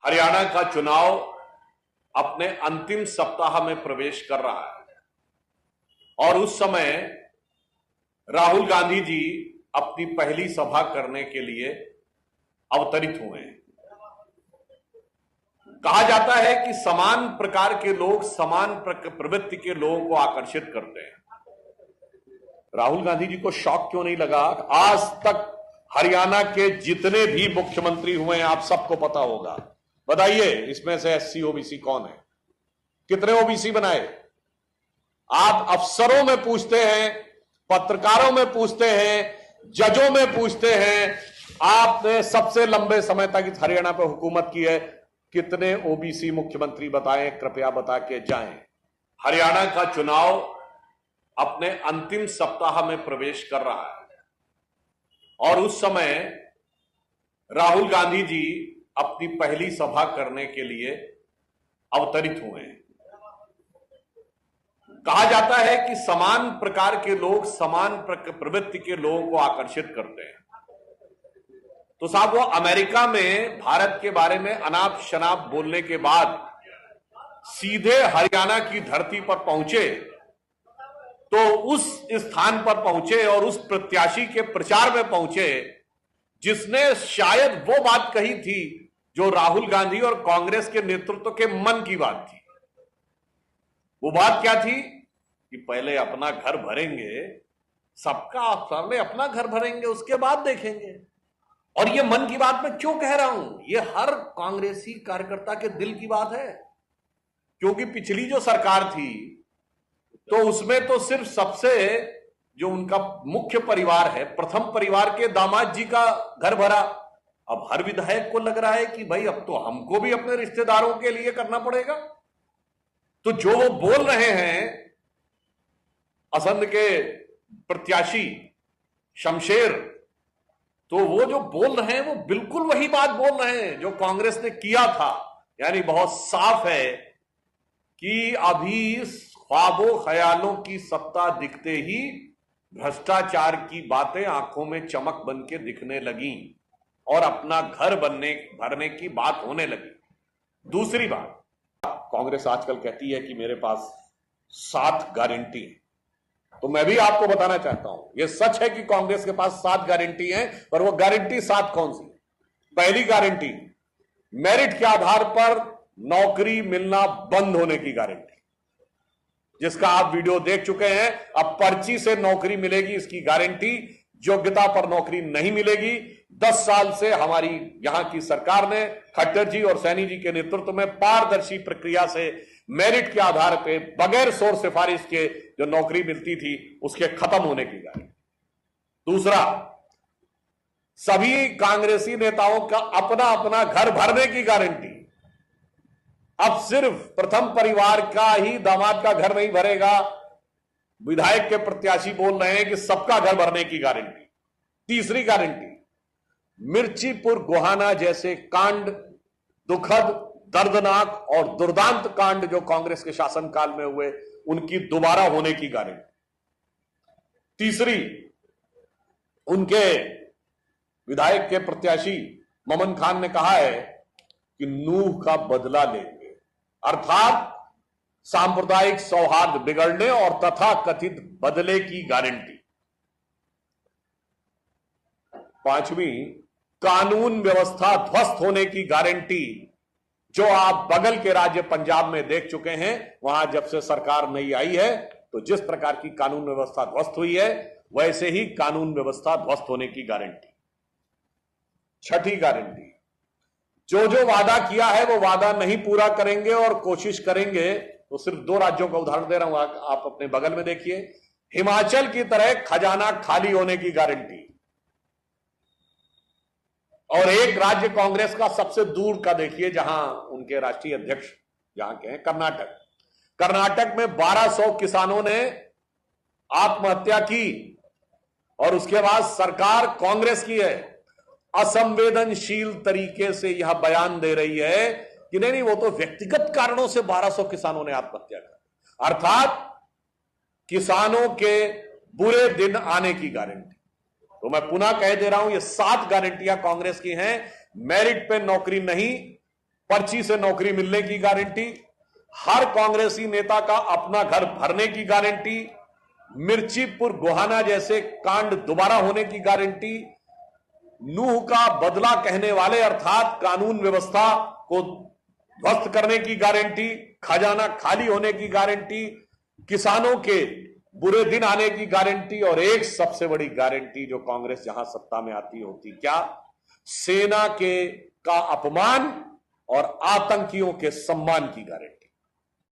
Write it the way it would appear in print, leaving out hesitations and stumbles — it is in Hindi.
हरियाणा का चुनाव अपने अंतिम सप्ताह में प्रवेश कर रहा है और उस समय राहुल गांधी जी अपनी पहली सभा करने के लिए अवतरित हुए हैं। कहा जाता है कि समान प्रकार के लोग समान प्रवृत्ति के लोगों को आकर्षित करते हैं। राहुल गांधी जी को शौक क्यों नहीं लगा? आज तक हरियाणा के जितने भी मुख्यमंत्री हुए हैं आप सबको पता होगा। बताइए इसमें से एससी ओबीसी कौन है? कितने ओबीसी बनाए? आप अफसरों में पूछते हैं, पत्रकारों में पूछते हैं, जजों में पूछते हैं, आपने सबसे लंबे समय तक इस हरियाणा पर हुकूमत की है, कितने ओबीसी मुख्यमंत्री बताएं, कृपया बता के जाएं। हरियाणा का चुनाव अपने अंतिम सप्ताह में प्रवेश कर रहा है और उस समय राहुल गांधी जी अपनी पहली सभा करने के लिए अवतरित हुए हैं। कहा जाता है कि समान प्रकार के लोग समान प्रवृत्ति के लोगों को आकर्षित करते हैं। तो साहब वो अमेरिका में भारत के बारे में अनाप शनाप बोलने के बाद सीधे हरियाणा की धरती पर पहुंचे, तो उस स्थान पर पहुंचे और उस प्रत्याशी के प्रचार में पहुंचे जिसने शायद वो बात कही थी जो राहुल गांधी और कांग्रेस के नेतृत्व के मन की बात थी। वो बात क्या थी कि पहले अपना घर भरेंगे, सबका पहले अपना घर भरेंगे, उसके बाद देखेंगे। और ये मन की बात मैं क्यों कह रहा हूं? ये हर कांग्रेसी कार्यकर्ता के दिल की बात है, क्योंकि पिछली जो सरकार थी तो उसमें तो सिर्फ सबसे जो उनका मुख्य परिवार है, प्रथम परिवार के दामाद जी का घर भरा। अब हर विधायक को लग रहा है कि भाई अब तो हमको भी अपने रिश्तेदारों के लिए करना पड़ेगा। तो जो वो बोल रहे हैं, असंध के प्रत्याशी शमशेर, तो वो जो बोल रहे हैं वो बिल्कुल वही बात बोल रहे हैं जो कांग्रेस ने किया था। यानी बहुत साफ है कि अभी ख्वाबों ख्यालों की सत्ता दिखते ही भ्रष्टाचार की बातें आंखों में चमक बन के दिखने लगी और अपना घर भरने की बात होने लगी। दूसरी बात, कांग्रेस आजकल कहती है कि मेरे पास 7 गारंटी है, तो मैं भी आपको बताना चाहता हूं, यह सच है कि कांग्रेस के पास 7 गारंटी हैं, पर वो गारंटी 7 कौन सी? पहली गारंटी, मेरिट के आधार पर नौकरी मिलना बंद होने की गारंटी, जिसका आप वीडियो देख चुके हैं। अब पर्ची से नौकरी मिलेगी, इसकी गारंटी। योग्यता पर नौकरी नहीं मिलेगी। 10 साल से हमारी यहां की सरकार ने खट्टर जी और सैनी जी के नेतृत्व में पारदर्शी प्रक्रिया से मेरिट के आधार पर बगैर शोर सिफारिश के जो नौकरी मिलती थी उसके खत्म होने की गारंटी। दूसरा, सभी कांग्रेसी नेताओं का अपना अपना घर भरने की गारंटी। अब सिर्फ प्रथम परिवार का ही दामाद का घर नहीं भरेगा, विधायक के प्रत्याशी बोल रहे हैं कि सबका घर भरने की गारंटी। तीसरी गारंटी, मिर्चीपुर गोहाना जैसे कांड, दुखद, दर्दनाक और दुर्दांत कांड जो कांग्रेस के शासनकाल में हुए, उनकी दोबारा होने की गारंटी। तीसरी, उनके विधायक के प्रत्याशी मोमन खान ने कहा है कि नूह का बदला लेंगे, अर्थात सांप्रदायिक सौहार्द बिगड़ने और तथा कथित बदले की गारंटी। पांचवी, कानून व्यवस्था ध्वस्त होने की गारंटी, जो आप बगल के राज्य पंजाब में देख चुके हैं। वहां जब से सरकार नई आई है तो जिस प्रकार की कानून व्यवस्था ध्वस्त हुई है, वैसे ही कानून व्यवस्था ध्वस्त होने की गारंटी। छठी गारंटी, जो वादा किया है वो वादा नहीं पूरा करेंगे और कोशिश करेंगे। तो सिर्फ 2 राज्यों का उदाहरण दे रहा हूं, आप अपने बगल में देखिए। हिमाचल की तरह खजाना खाली होने की गारंटी, और एक राज्य कांग्रेस का सबसे दूर का देखिए जहां उनके राष्ट्रीय अध्यक्ष जहां के हैं, कर्नाटक। कर्नाटक में 1200 किसानों ने आत्महत्या की और उसके बाद सरकार कांग्रेस की है, असंवेदनशील तरीके से यह बयान दे रही है कि नहीं वो तो व्यक्तिगत कारणों से 1200 किसानों ने आत्महत्या की, अर्थात किसानों के बुरे दिन आने की गारंटी। तो मैं पुनः कह दे रहा हूं, ये 7 गारंटियां कांग्रेस की हैं। मेरिट पे नौकरी नहीं, पर्ची से नौकरी मिलने की गारंटी, हर कांग्रेसी नेता का अपना घर भरने की गारंटी, मिर्चीपुर गोहाना जैसे कांड दोबारा होने की गारंटी, नूह का बदला कहने वाले अर्थात कानून व्यवस्था को ध्वस्त करने की गारंटी, खजाना खाली होने की गारंटी, किसानों के बुरे दिन आने की गारंटी, और एक सबसे बड़ी गारंटी जो कांग्रेस जहां सत्ता में आती होती, क्या? सेना के का अपमान और आतंकियों के सम्मान की गारंटी।